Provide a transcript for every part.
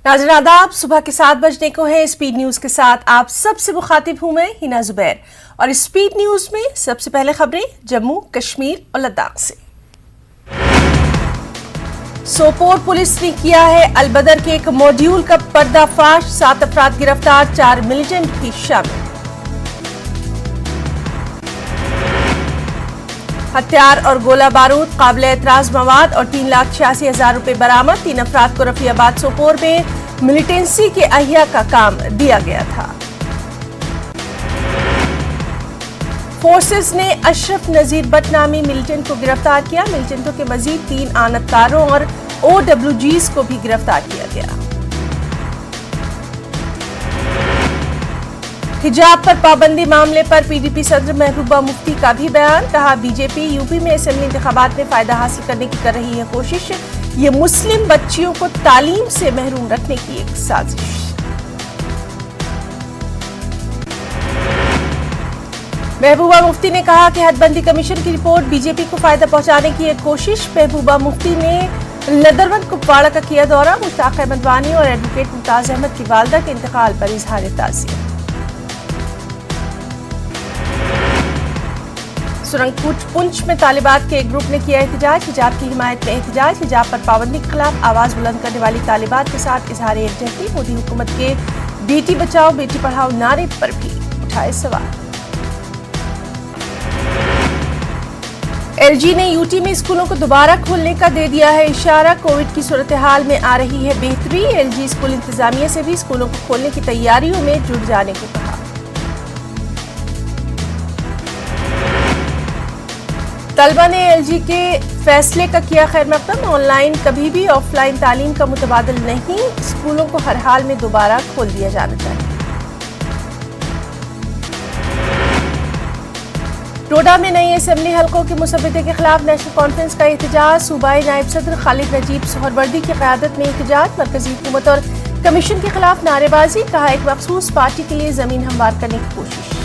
नाज़रीन आदाब, सुबह के 7 बजने को है। स्पीड न्यूज के साथ आप सबसे मुखातिब हूं मैं हिना जुबैर और स्पीड न्यूज में सबसे पहले खबरें जम्मू कश्मीर और लद्दाख से। सोपोर पुलिस ने किया है अलबदर के एक मॉड्यूल का पर्दाफाश, 7 अफराद गिरफ्तार, 4 मिलिटेंट भी शामिल। हथियार और गोला बारूद, काबिल एतराज मवाद और 3,86,000 रुपए बरामद। 3 अफराद को रफियाबाद सोपोर में मिलिटेंसी के अहिया का काम दिया गया था। फोर्सेस ने अशरफ नजीर बट नामी मिलिटेंट को गिरफ्तार किया। मिलिटेंटों के मजीद 3 आनतकारों और OWGs को भी गिरफ्तार किया गया। हिजाब पर पाबंदी मामले पर PDP सदर महबूबा मुफ्ती का भी बयान, कहा बीजेपी यूपी में असेंबली इंतखाबात में फायदा हासिल करने की कर रही है कोशिश, ये मुस्लिम बच्चियों को तालीम से महरूम रखने की एक साजिश। महबूबा मुफ्ती ने कहा कि हदबंदी कमीशन की रिपोर्ट बीजेपी को फायदा पहुंचाने की एक कोशिश। महबूबा मुफ्ती ने लदरवन कुपवाड़ा का किया दौरा, मुश्ताक अहमद वानी और एडवोकेट मुमताज अहमद की वालदा के इंतकाल पर इजहार ताज़ियत। सुरंग पुंछ में तालिबात के एक ग्रुप ने किया एहतजाज, हिजाब की हिमायत में एहतजाज। हिजाब पर पाबंदी के खिलाफ आवाज बुलंद करने वाली तालिबात के साथ इजहार यकजहती। मोदी हुकूमत के बेटी बचाओ बेटी पढ़ाओ नारे पर भी उठाए सवाल। LG ने यूटी में स्कूलों को दोबारा खोलने का दे दिया है इशारा, कोविड की सूरत हाल में आ रही है बेहतरी। LG स्कूल इंतजामिया से भी स्कूलों को खोलने की तैयारियों में जुट जाने को कहा। तलबा ने LG के फैसले का किया खैर मकदम, ऑनलाइन कभी भी ऑफलाइन तालीम का मुतबादल नहीं, स्कूलों को हर हाल में दोबारा खोल दिया जाना चाहिए। डोडा में नई असेंबली हलकों के मुसव्वदे के खिलाफ नेशनल कॉन्फ्रेंस का एहतजाज, सूबाई नायब सदर खालिद नजीब सोहरवर्दी की क़यादत में एहतजाज। मरकजी हुकूमत और कमीशन के खिलाफ नारेबाजी, कहा एक मखसूस पार्टी के लिए जमीन हमवार करने की कोशिश।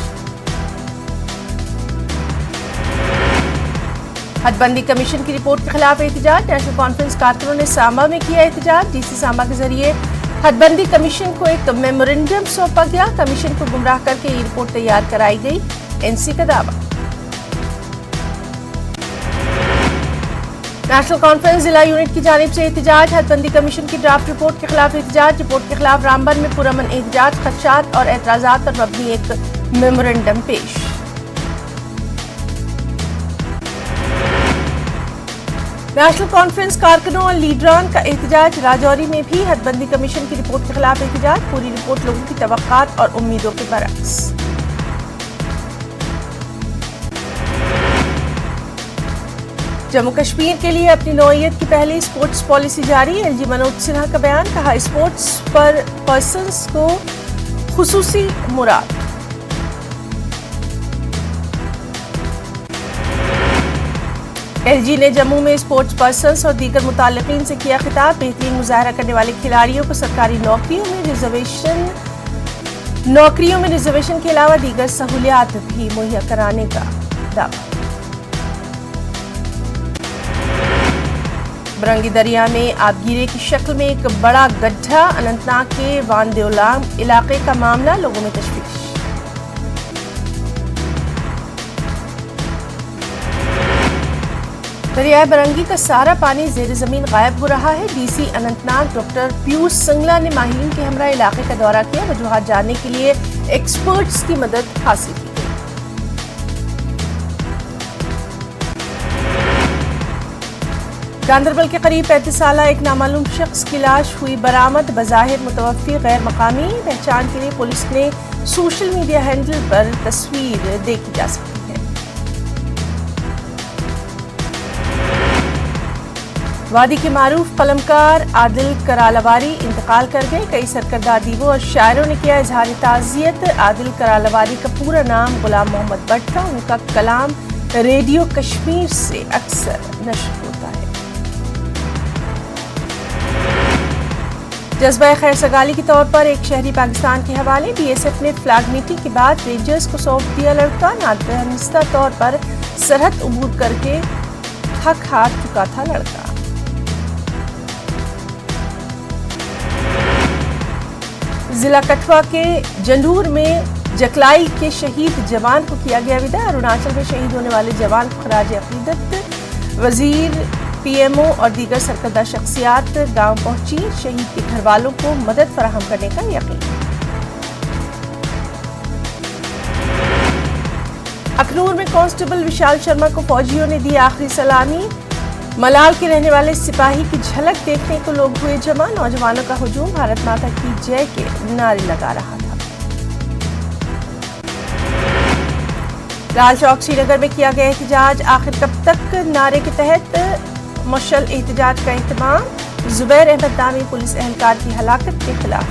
हदबंदी कमीशन की रिपोर्ट के खिलाफ एहतजाज, नेशनल कॉन्फ्रेंस कारकुनों ने सांबा में किया एहतजाज। DC सांबा के जरिए हदबंदी कमीशन को एक मेमोरेंडम सौंपा गया, कमीशन को गुमराह करके ये रिपोर्ट तैयार कराई गई, NC का दावा। नेशनल कॉन्फ्रेंस जिला यूनिट की जानिब से एहतजाज, हदबंदी कमीशन की ड्राफ्ट रिपोर्ट के खिलाफ एहतजाज। रिपोर्ट के खिलाफ रामबन में पुरअमन एहतजाज, खदशात और एतराजात पर मबनी एक मेमोरेंडम पेश। नेशनल कॉन्फ्रेंस कारकुनों और लीडरान का एहतजाज, राजौरी में भी हदबंदी कमीशन की रिपोर्ट के खिलाफ एहतजाज। पूरी रिपोर्ट लोगों की तवक्कात और उम्मीदों के बरक्स। जम्मू कश्मीर के लिए अपनी नौइयत की पहली स्पोर्ट्स पॉलिसी जारी, LG मनोज सिन्हा का बयान, कहा स्पोर्ट्स पर पर्सन्स को खुसूसी मुराद। LG ने जम्मू में स्पोर्ट्स पर्सन्स और दीगर मुताल्लिकीन से किया खिताब, बेहतरीन मुजाहरा करने वाले खिलाड़ियों को सरकारी नौकरियों में रिजर्वेशन के अलावा दीगर सहूलियात भी मुहैया कराने का दावा। बरंगी दरिया में आबगीरे की शक्ल में एक बड़ा गड्ढा, अनंतनाग के वानदेवलाम इलाके का मामला, लोगों में तशवीश। दरियाए बरंगी का सारा पानी ज़ेर ज़मीन गायब हो रहा है। DC अनंतनाग डॉक्टर पीयूष सिंगला ने माहिरीन के हमरा इलाके का दौरा किया, वजूहात जानने के लिए एक्सपर्ट्स की मदद हासिल की। गांदरबल के करीब 35 साला एक नामालूम शख्स की लाश हुई बरामद, बज़ाहिर मुतवफ़्फ़ी गैर मकामी। पहचान के लिए पुलिस ने सोशल मीडिया हैंडल पर तस्वीर देखी जा सकती है। वादी के मारूफ कलमकार आदिल करालावारी इंतकाल कर गए, कई सरकर्दा अदीबों और शायरों ने किया इजहार ताज़ियत। आदिल करालावारी का पूरा नाम गुलाम मोहम्मद भट्ट था, उनका कलाम रेडियो कश्मीर से अक्सर नश्र होता है। जज्बा खैर सगाली के तौर पर एक शहरी पाकिस्तान के हवाले, BSF ने फ्लैग मीटिंग के बाद रेंजर्स को सौंप दिया लड़का, नादानिस्ता तौर पर सरहद अबूर करके थक हार चुका था लड़का। जिला कठुआ के जंडूर में जकलाई के शहीद जवान को किया गया विदा। अरुणाचल में शहीद होने वाले जवान को खराज अकीदत। वजीर, पीएमओ और दीगर सरकर्दा शख्सियात गांव पहुंची। शहीद के घर वालों को मदद फराहम करने का यकीन। अखनूर में कांस्टेबल विशाल शर्मा को फौजियों ने दी आखिरी सलामी। मलाल के रहने वाले सिपाही की झलक देखने को लोग हुए जमा। नौजवानों का हुजूम भारत माता की जय के नारे लगा रहा था। लाल चौक श्रीनगर में किया गया एहतजाज। आखिर कब तक नारे के तहत मशल एहतजाज का एहतमाम। जुबैर अहमद नामी पुलिस एहलकार की हलाकत के खिलाफ।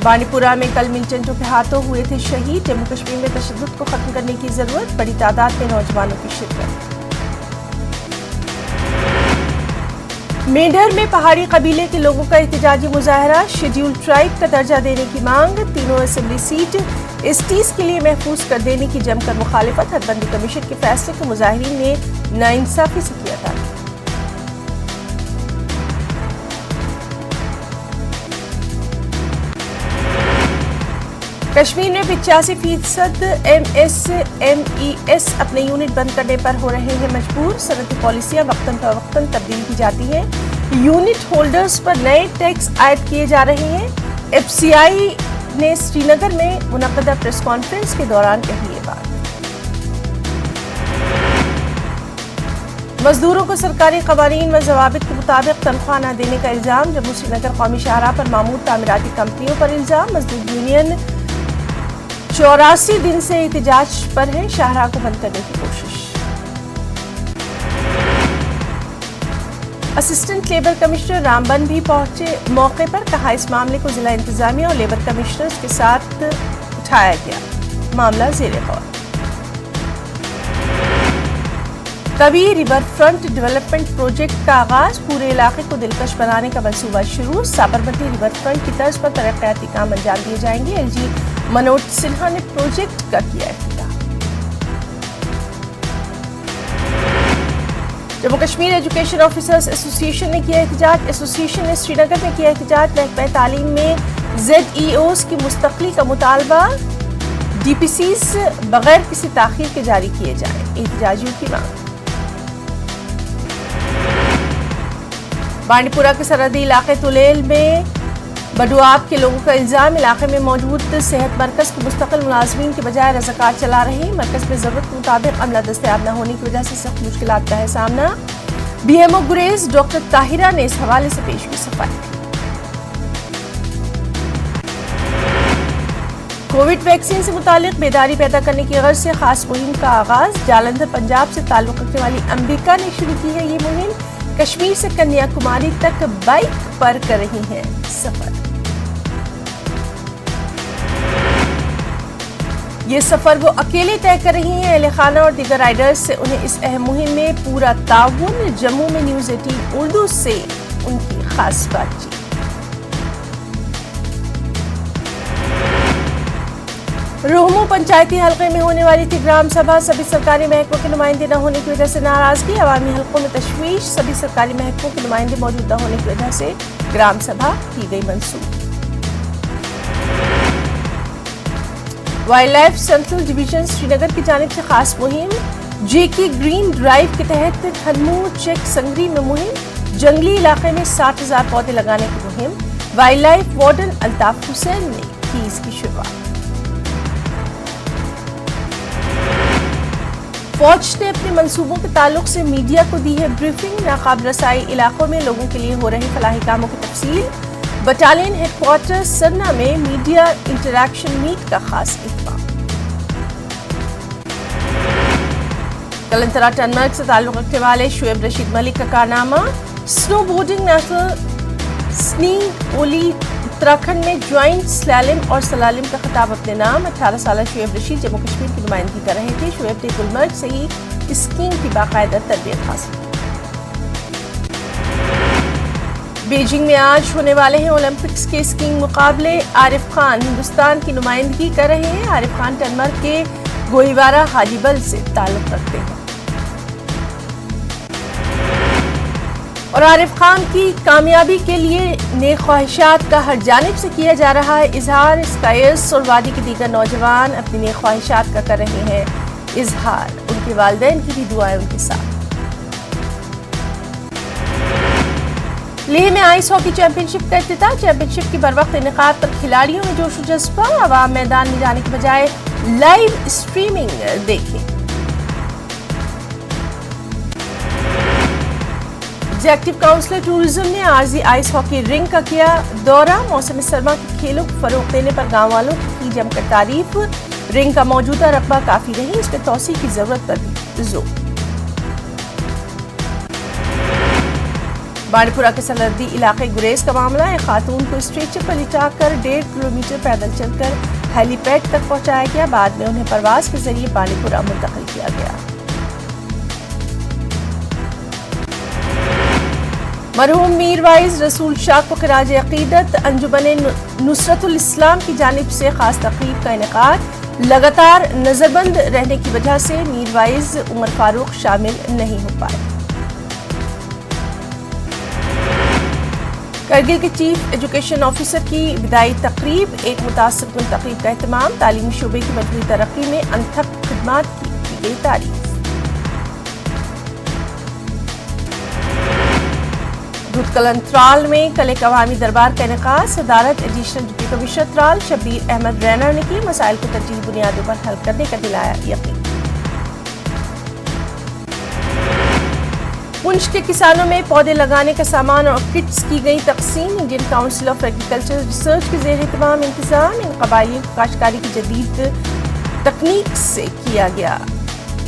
बांडीपुरा में कल मिलिटेंटों के हाथों हुए थे शहीद। जम्मू कश्मीर में तशद्दुद को खत्म करने की जरूरत। बड़ी तादाद में नौजवानों की शिरकत। मेंढर में पहाड़ी कबीले के लोगों का एहतजाजी मुजाहरा। शेड्यूल ट्राइब का दर्जा देने की मांग। तीनों असेंबली सीट एसटीज के लिए महफूज कर देने की जमकर मुखालिफत। हदबंदी कमीशन के फैसले को मुजाहिरीन ने नाइंसाफी से किया था। कश्मीर में 85% MSMEs अपने यूनिट बंद करने पर हो रहे हैं मजबूर। सनती पॉलिसियां वक्तन फवक्तन तब्दील की जाती हैं। यूनिट होल्डर्स पर नए टैक्स आयद किए जा रहे हैं। FCI ने श्रीनगर में मुनक्कदा प्रेस कॉन्फ्रेंस के दौरान कही ये बात। मजदूरों को सरकारी कवानीन व जवाबित के मुताबिक तनख्वाह न देने का इल्जाम। जम्मू श्रीनगर कौमी शाहराह पर मामूर तामीराती कंपनियों पर इल्जाम। मजदूर यूनियन 84 दिन से एहतजाज पर है। शाहराह को बंद करने की कोशिश। असिस्टेंट लेबर कमिश्नर रामबन भी पहुंचे मौके पर। कहा इस मामले को जिला इंतजामिया और लेबर कमिश्नर्स के साथ उठाया गया। मामला ज़ेरे गौर। Tawi river front development project का आगाज। पूरे इलाके को दिलकश बनाने का मंसूबा शुरू। साबरमती रिवर फ्रंट की तर्ज पर तरक्याती काम अंजाम दिए जाएंगे। LG मनोज सिन्हा ने प्रोजेक्ट का किया इफ्तिताह। Jammu Kashmir education officers association ने किया एहतजाज। एसोसिएशन ने श्रीनगर में किया एहतजाज। महकमा तालीम में ZEOs की मुस्तकली का मुतालबा। DPCs बगैर किसी ताखीर के जारी किए जाएं। एहतजाजियों की मांग। बांडीपुरा के सरहदी इलाके तुलेल में बडुआब के लोगों का इल्जाम। इलाके में मौजूद सेहत मरकज के मुस्तकिल मुलाजमीन के बजाय रज़ाकार चला रहे हैं। मरकज में जरूरत के मुताबिक अमला दस्तयाब न होने की वजह से सख्त मुश्किलात का है सामना। BMO गुरेज डॉक्टर ताहिरा ने इस हवाले से पेश की सफाई। कोविड वैक्सीन से मुतालिक बेदारी पैदा करने की गर्ज से खास मुहिम का आगाज। जालंधर पंजाब से ताल्लुक रखने वाली अंबिका ने शुरू की है ये मुहिम। कश्मीर से कन्याकुमारी तक बाइक पर कर रही हैं सफर। ये सफर वो अकेले तय कर रही हैं। अहले खाना और दीगर राइडर्स से उन्हें इस अहम मुहिम में पूरा ताउन। जम्मू में न्यूज़ 18 उर्दू से उनकी खास बातचीत। रोहमू पंचायती हलके में होने वाली थी ग्राम सभा। सभी सरकारी महकमों के नुमाइंदे न होने की वजह से नाराजगी। अवामी हलकों में तशवीश। सभी सरकारी महकमों के नुमाइंदे मौजूद न होने की वजह से ग्राम सभा की गई मंसूख। Wildlife central division Srinagar की जानिब से खास मुहिम। जेकी ग्रीन ड्राइव के तहत खनमू चेक संगरी में मुहिम। जंगली इलाके में 60,000 पौधे लगाने की मुहिम। Wild life warden Altaf Hussain ने की इसकी शुरुआत। फौज ने अपने मंसूबों के ताल्लुक से मीडिया को दी है ब्रीफिंग। नाकाबिल रसाई इलाकों में लोगों के लिए हो रहे फलाही कामों की तफसील। बटालियन हेडक्वार्टर सरना में मीडिया इंटरैक्शन मीट का खास इत्मीनान। कलंतरा टनमर्ग से ताल्लुक रखने वाले शुएब रशीद मलिक का कारनामा। स्नो बोर्डिंग नेशनल स्नीक ओली उत्तराखंड में ज्वाइंट स्लैलम और सलालिम का खिताब अपने नाम। 18 साल शुएब रशीद जम्मू कश्मीर की नुमाइंदगी कर रहे थे। शुएब ने गुलमर्ग से ही स्कीइंग की बाकायदा तरबियत हासिल की। बीजिंग में आज होने वाले हैं ओलंपिक्स के स्कीइंग मुकाबले। आरिफ खान हिंदुस्तान की नुमाइंदगी कर रहे हैं। आरिफ खान टनमर्ग के गोईवारा हाजीबल से ताल्लुक रखते हैं। اور عارف خان کی کامیابی کے لیے نیک خواہشات کا ہر جانب سے کیا جا رہا ہے اظہار. اسکائرس اور وادی کے دیگر نوجوان اپنی نیک خواہشات کا کر رہے ہیں اظہار. ان کے والدین کی بھی دعائیں ان کے ساتھ. لیہ میں آئس ہاکی چیمپئن شپ کا افتتاح. چیمپئن شپ کی بروقت انعقاد پر کھلاڑیوں میں جوش و جذبہ. عوام میدان میں جانے کے بجائے لائیو اسٹریمنگ دیکھیں. ایگزیکٹو کونسلر ٹورزم نے عارضی آئس ہاکی رنگ کا کیا دورہ. موسم سرما کے کھیلوں کو فروغ دینے پر گاؤں والوں کی جم کر تعریف. رنگ کا موجودہ رقبہ کافی نہیں, اس میں توسیع کی ضرورت پر بھی زور. بانڈی پورہ کے سرحدی علاقے گریز کا معاملہ. ایک خاتون کو اسٹریچر پر لٹا کر 1.5 کلومیٹر پیدل چل کر ہیلی پیڈ تک پہنچایا گیا. بعد میں انہیں پرواز کے ذریعے بانڈی پورہ منتقل کیا گیا. مرحوم میر وائز رسول شاہ کو خراج عقیدت. انجمن نصرت الاسلام کی جانب سے خاص تقریب کا انعقاد. لگاتار نظر بند رہنے کی وجہ سے میر وائز عمر فاروق شامل نہیں ہو پائے. کرگل کے چیف ایجوکیشن آفیسر کی بدائی تقریب. ایک متاثر کن تقریب کا اہتمام. تعلیمی شعبے کی مجموعی ترقی میں انتھک خدمات کی گئی تعریف. دودھ کلن ترال میں کل ایک عوامی دربار کا انعقاد. صدارت additional deputy commissioner Tral Shabir Ahmad Raina نے کی. مسائل کو ترجیحی بنیادوں پر حل کرنے کا دلایا یقین. پنچ کے کسانوں میں پودے لگانے کا سامان اور کٹس کی گئی تقسیم. Indian council of agriculture research کے زیر اہتمام انتظام. ان قبائلیوں کو کاشتکاری کی جدید تکنیک سے کیا گیا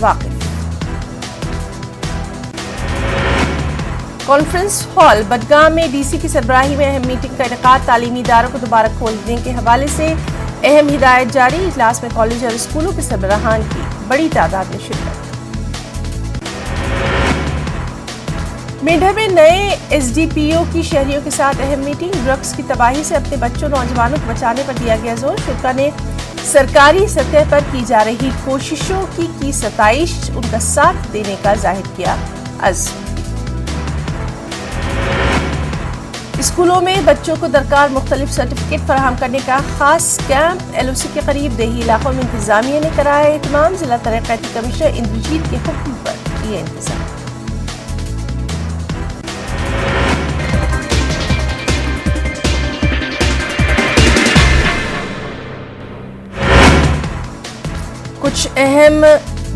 واقف. کانفرنس ہال بڈگام میں ڈی سی کی سربراہی میں اہم میٹنگ کا انعقاد. تعلیمی اداروں کو دوبارہ کھولنے کے حوالے سے اہم ہدایت جاری. اجلاس میں کالج اور اسکولوں کے سربراہان کی بڑی تعداد میں شرکت. میڈھر میں نئے ایس ڈی پی او کی شہریوں کے ساتھ اہم میٹنگ. ڈرگس کی تباہی سے اپنے بچوں نوجوانوں کو بچانے پر دیا گیا زور. شرکا نے سرکاری سطح پر کی جا رہی کوششوں کی ستائش. ان کا ساتھ دینے کا ظاہر کیا عزم. اسکولوں میں بچوں کو درکار مختلف سرٹیفکیٹ فراہم کرنے کا خاص کیمپ. ایل او سی کے قریب دیہی علاقوں میں انتظامیہ نے کرایا اہتمام. ضلع ترقیاتی کمشنر اندرجیت کے حکم پر یہ انتظام. کچھ اہم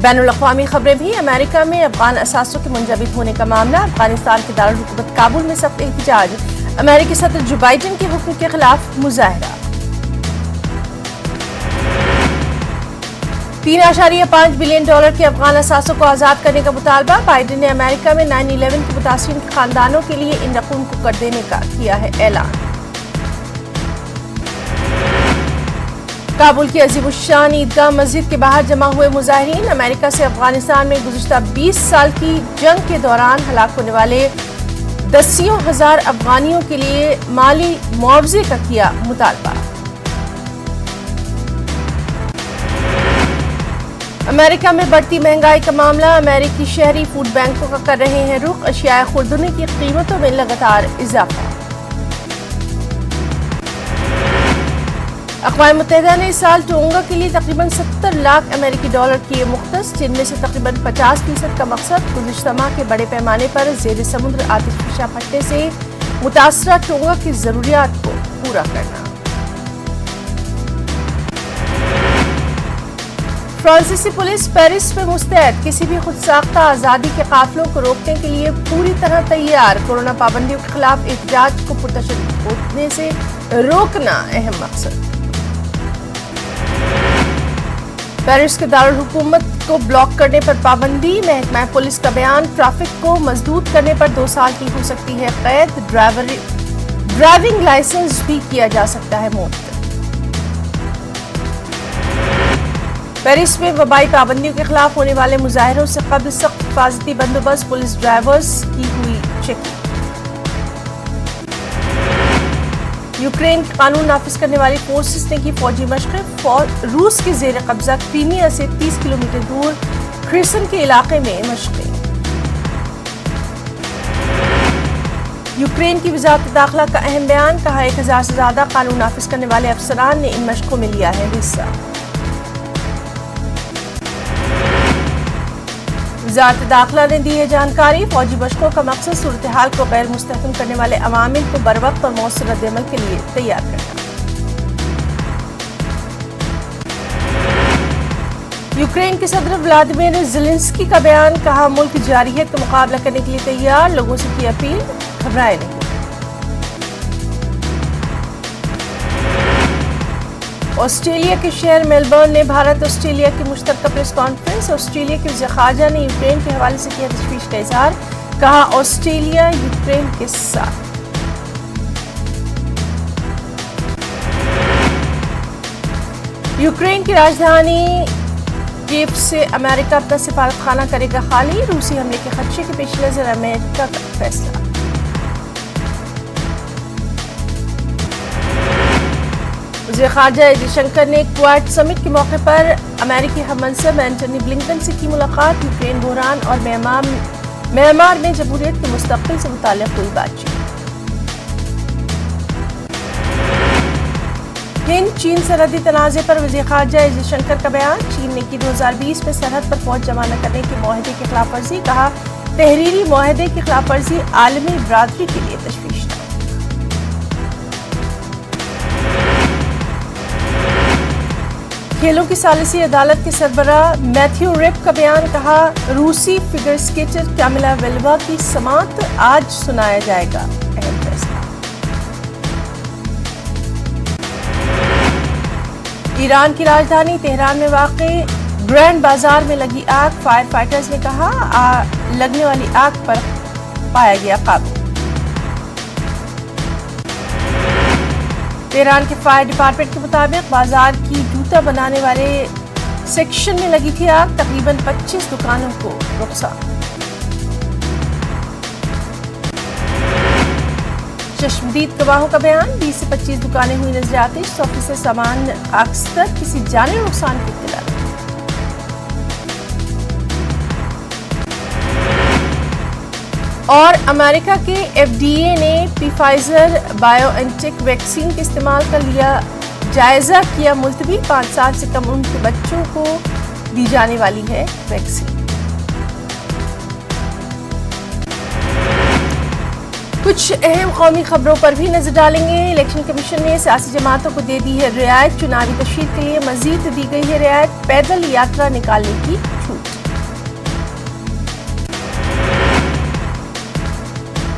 بین الاقوامی خبریں بھی. امریکہ میں افغان اثاثوں کے منجمد ہونے کا معاملہ. افغانستان کے دارالحکومت کابل میں سخت احتجاج. امریکی صدر جو بائیڈن کے حکم کے خلاف مظاہرہ. 3.5 بلین ڈالر کے افغان اثاثوں کو آزاد کرنے کا مطالبہ. بائیڈن نے امریکہ میں 9/11 کے متاثرین کے خاندانوں کے لیے ان رقوم کو کر دینے کا کیا ہے اعلان. کابل کی عظیم الشان عیدگاہ مسجد کے باہر جمع ہوئے مظاہرین. امریکہ سے افغانستان میں گزشتہ 20 سال کی جنگ کے دوران ہلاک ہونے والے دسیوں ہزار افغانیوں کے لیے مالی معاوضے کا کیا مطالبہ. امریکہ میں بڑھتی مہنگائی کا معاملہ. امریکی شہری فوڈ بینکوں کا کر رہے ہیں رخ. اشیاء خوردنی کی قیمتوں میں لگاتار اضافہ. اقوام متحدہ نے اس سال ٹونگا کے لیے تقریباً 70 لاکھ امریکی ڈالر کیے مختص. جن میں سے تقریباً 50% کا مقصد گزشتہ ماہ کے بڑے پیمانے پر زیر سمندر آتش فشاں پھٹنے سے متاثرہ ٹونگا کی ضروریات کو پورا کرنا. فرانسیسی پولیس پیرس میں مستعد. کسی بھی خود ساختہ آزادی کے قافلوں کو روکنے کے لیے پوری طرح تیار. کورونا پابندیوں کے خلاف احتجاج کو پرتشدد ہونے سے روکنا اہم مقصد. پیرس کے دارالحکومت کو بلاک کرنے پر پابندی. محکمہ پولیس کا بیان. ٹریفک کو مسدود کرنے پر 2 سال کی ہو سکتی ہے قید. ڈرائیونگ لائسنس بھی کیا جا سکتا ہے معطل. پیرس میں وبائی پابندیوں کے خلاف ہونے والے مظاہروں سے قبل سخت حفاظتی بندوبست. پولیس ڈرائیورز کی ہوئی چیکنگ. یوکرین کی قانون نافذ کرنے والی فورسز نے کی فوجی مشقیں. روس کے زیر قبضہ کریمیا سے 30 کلومیٹر دور خرسن کے علاقے میں مشقیں. यूक्रेन की वजारत दाखिला का अहम बयान, कहा 1000 से ज्यादा कानून नाफिज करने वाले अफसरान ने इन मशकों में लिया है हिस्सा। वजारत दाखिला ने दी है जानकारी, फौजी मशकों का मकसद सूरत हाल को गैर मुस्तहकम करने वाले अवामिल को बरवक्त और मौसर रद्द-ए-अमल के लिए तैयार करना। यूक्रेन के सदर व्लादिमीर ज़ेलेंस्की का बयान, कहा मुल्क जारहियत का मुकाबला करने के लिए तैयार, लोगों से की अपील घबराए नहीं। ऑस्ट्रेलिया के शहर मेलबर्न में भारत ऑस्ट्रेलिया की मुश्तरका प्रेस कॉन्फ्रेंस, ऑस्ट्रेलिया के वज़ीर ख़ारजा ने यूक्रेन के हवाले से किया तशवीश का इजहार, कहा ऑस्ट्रेलिया यूक्रेन के साथ। यूक्रेन की राजधानी कीव से अमेरिका अपना सिफारत खाना करेगा खाली, रूसी हमले के खदशे के पेश नजर अमेरिका का फैसला। वज़ीर ख़ारजा जयशंकर ने क्वाड समिट के मौके पर अमेरिकी हममंसब एंटनी ब्लिंकन से की मुलाकात, यूक्रेन बहरान और म्यांमार में जमहूरियत के मुस्तक़बिल से मुताल्लिक़ हुई बातचीत। हिंद चीन सरहदी तनाज़े पर वज़ीर ख़ारजा जयशंकर का बयान, चीन ने की 2020 में सरहद पर फौज जमा न करने के मुआहदे की खिलाफ वर्जी, कहा तहरीरी मुआहदे की खिलाफ वर्जी आलमी बरादरी के लिए तशवीशनाक। खेलों की सालिसी अदालत के सरबराह मैथ्यू रिप का बयान, कहा रूसी फिगर स्केटर कैमिला वेलिवा की समाअत आज सुनाया जाएगा, अहम फैसला। ईरान की राजधानी तेहरान में वाक़े ग्रैंड बाजार में लगी आग, फायर फाइटर्स ने कहा लगने वाली आग पर पाया गया काबू। तेहरान के फायर डिपार्टमेंट के मुताबिक बाजार की जूता बनाने वाले सेक्शन में लगी थी आग, तकरीबन 25 दुकानों को नुकसान। चश्मदीद गवाहों का बयान, 20 से 25 दुकानें हुई नजर आती, 100 से सामान अक्सर किसी जानी नुकसान की इत्तला नहीं। और अमेरिका के FDA ने फाइजर बायोएनटेक वैक्सीन के इस्तेमाल का लिया जायजा, किया मुलतवी, 5 साल से कम उम्र के बच्चों को दी जाने वाली है वैक्सीन। कुछ अहम कौमी खबरों पर भी नजर डालेंगे। इलेक्शन कमीशन ने सियासी जमातों को दे दी है रियायत, चुनावी तशहीर के लिए मजीद दी गई है रियायत, पैदल यात्रा निकालने की छूट।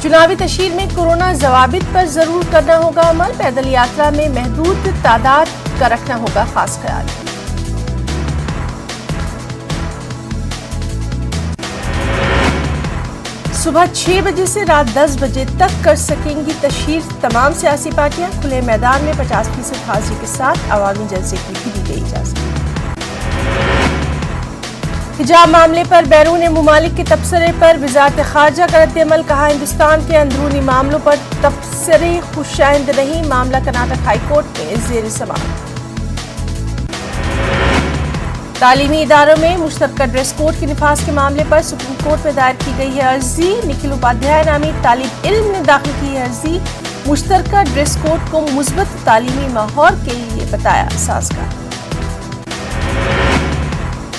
चुनावी तशहीर में कोरोना जवाबित पर जरूर करना होगा अमल, पैदल यात्रा में महदूद तादाद का रखना होगा खास ख्याल। सुबह 6 बजे से रात 10 बजे तक कर सकेंगी तशहीर तमाम सियासी पार्टियां, खुले मैदान में 50% हाजिरी के साथ अवामी जलसे की भी दी गई इजाजत। हिजाब मामले पर बैरून मुमालिक के तबसरे पर वजारत ख़ारजा का रद्द-ए-अमल, कहा हिंदुस्तान के अंदरूनी मामलों पर तबसरे खुशाइंद नहीं, मामला कर्नाटक हाई कोर्ट में ज़ेर समाअत। तालीमी इदारों में मुश्तरका ड्रेस कोड के निफाज के मामले पर सुप्रीम कोर्ट में दायर की गई है अर्जी, निखिल उपाध्याय नामी तालिब इल्म ने दाखिल की है अर्जी, मुश्तरका ड्रेस कोड को मुस्बत तालीमी माहौल के लिए बताया साजगार।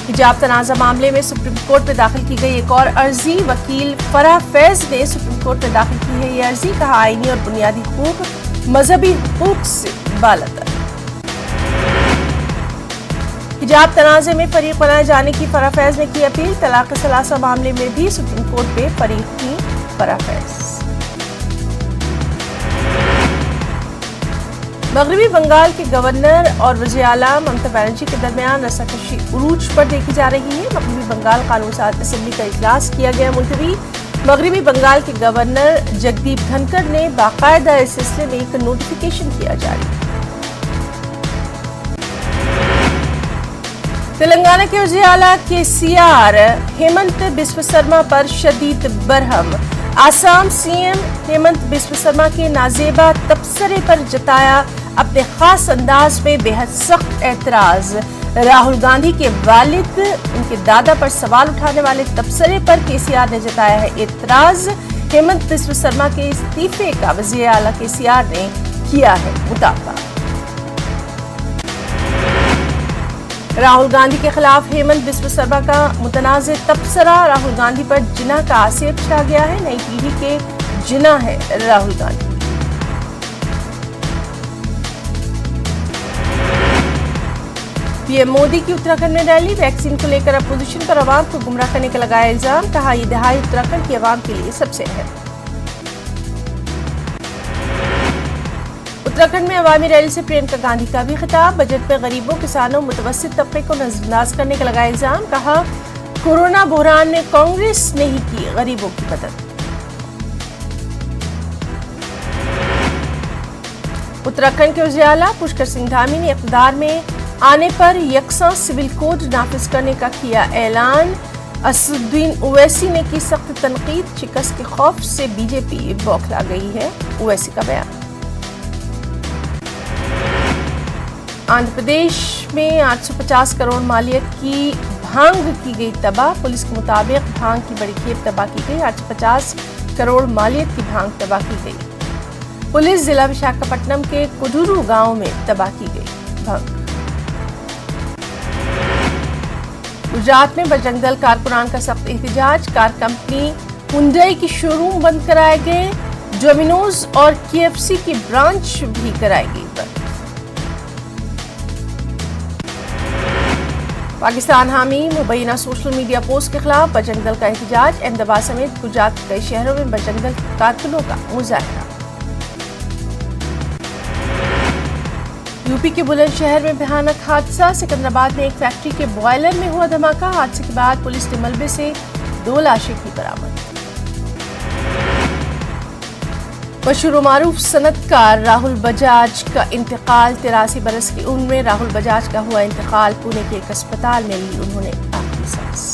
हिजाब तनाज़ा मामले में सुप्रीम कोर्ट में दाखिल की गई एक और अर्जी, वकील फराह फैज ने सुप्रीम कोर्ट में दाखिल की है ये अर्जी, कहा आईनी और बुनियादी हुकूक मजहबी हुकूक से बालातर। हिजाब तनाज़े में फरीक बनाए जाने की फराह फैज ने की अपील, तलाक सलासा मामले में भी सुप्रीम कोर्ट में फरीक की फराह फैज। मगरबी बंगाल के गवर्नर और वज़ीर आला ममता बनर्जी के दरमियान रस्साकशी उरूज पर देखी जा रही है। मगरबी बंगाल कानून साज असेंबली का इजलास किया गया मुलतवी, मगरबी बंगाल के गवर्नर जगदीप धनखड़ ने बाकायदा इस सिलसिले में एक नोटिफिकेशन किया जारी। तेलंगाना के वज़ीर आला KCR हेमंत बिस्व शर्मा पर शदीद बरहम, आसाम सीएम हेमंत बिस्व शर्मा के नाजेबा तबसरे पर जताया अपने खास अंदाज में बेहद सख्त एतराज। राहुल गांधी के वालिद उनके दादा पर सवाल उठाने वाले तबसरे पर KCR ने जताया है एतराज। हेमंत बिस्व शर्मा के इस्तीफे का वज़ीर आला KCR ने किया है मुतालबा। राहुल गांधी के खिलाफ हेमंत बिस्व शर्मा का मुतनाज़ तबसरा, राहुल गांधी पर जिना का आसेब छा गया है, नई पीढ़ी के जिना है राहुल गांधी। पीएम मोदी की उत्तराखंड में रैली, वैक्सीन को लेकर अपोजिशन पर आवाम को गुमराह करने का लगाया इल्जाम, कहा ये दहाई उत्तराखंड की आवाम के लिए सबसे अहम। उत्तराखंड में अवामी रैली से प्रियंका गांधी का भी खिताब, बजट में गरीबों, किसानों, मुतवस्सित तबके को नजरअंदाज करने का लगाया इल्जाम, कहा कोरोना बहरान में कांग्रेस ने ही की गरीबों की मदद। उत्तराखंड के वज़ीर आला पुष्कर सिंह धामी ने इक़्तिदार में आने पर यकसा सिविल कोड नाफिज करने का किया ऐलान, असदुद्दीन ओवैसी ने की सख्त तनकीद, शिकस्त के खौफ से बीजेपी बौखला गई है, ओवैसी का बयान। आंध्र प्रदेश में 850 करोड़ मालियत की भांग की गई तबाह, पुलिस के मुताबिक भांग की बड़ी खेप तबाह की गई, 850 करोड़ मालियत की भांग तबाह की गई। पुलिस जिला विशाखापट्टनम के कुडुरु गांव में तबाह की गई भांग। गुजरात में बजरंग दल कारकुनान का सख्त एहतजाज, कार कंपनी हुंडई की शोरूम बंद कराए गए, डोमिनोज और KFC की ब्रांच भी कराई गई बंद। पाकिस्तान हामी मुबैना सोशल मीडिया पोस्ट के खिलाफ बजरंग दल का एहतजाज, अहमदाबाद समेत गुजरात के कई शहरों में बजरंग दल कारकुनों का मुजाहरा। यूपी के बुलंदशहर में भयानक हादसा, सिकंदराबाद में एक फैक्ट्री के बॉयलर में हुआ धमाका, हादसे के बाद पुलिस ने मलबे से 2 लाशें की बरामद। मशहूर मारूफ सनतकार राहुल बजाज का इंतकाल, 83 बरस की उम्र में राहुल बजाज का हुआ इंतकाल, पुणे के एक अस्पताल में ली उन्होंने आखिरी सांस।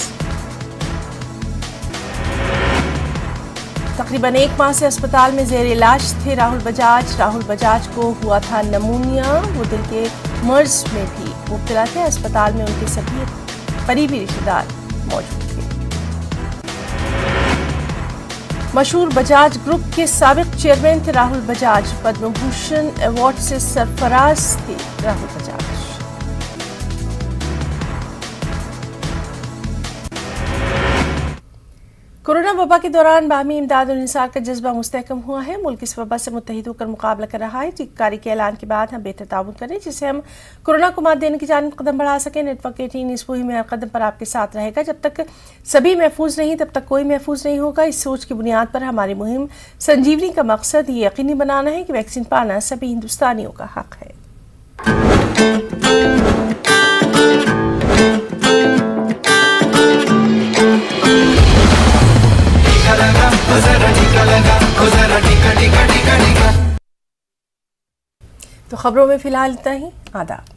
तकरीबन 1 माह से अस्पताल में जेर इलाज थे राहुल बजाज को हुआ था नमूनिया, वो दिल के मर्ज में भी मुब्तला थे, अस्पताल में उनके सभी करीबी रिश्तेदार मौजूद थे। मशहूर बजाज ग्रुप के साबिक चेयरमैन थे राहुल बजाज, पद्म भूषण अवार्ड से सरफराज थे राहुल बजाज। कोरोना वबा के दौरान बाहमी इमदाद और इंसार का जज्बा मुस्तहकम हुआ है, मुल्क इस वबा से मुत्तहिद होकर मुकाबला कर रहा है। टीकाकरी के ऐलान के बाद हम बेहतर ताउन करें, जिससे हम कोरोना को मात देने की जानिब कदम बढ़ा सकें। नेटवर्क 18 इस मुहिम में हर कदम पर आपके साथ रहेगा। जब तक सभी महफूज नहीं तब तक कोई महफूज नहीं होगा। इस सोच की बुनियाद पर हमारी मुहिम संजीवनी का मकसद ये यकीनी बनाना है कि वैक्सीन पाना सभी हिंदुस्तानियों का हक है। तो खबरों में फिलहाल इतना ही। आदाब।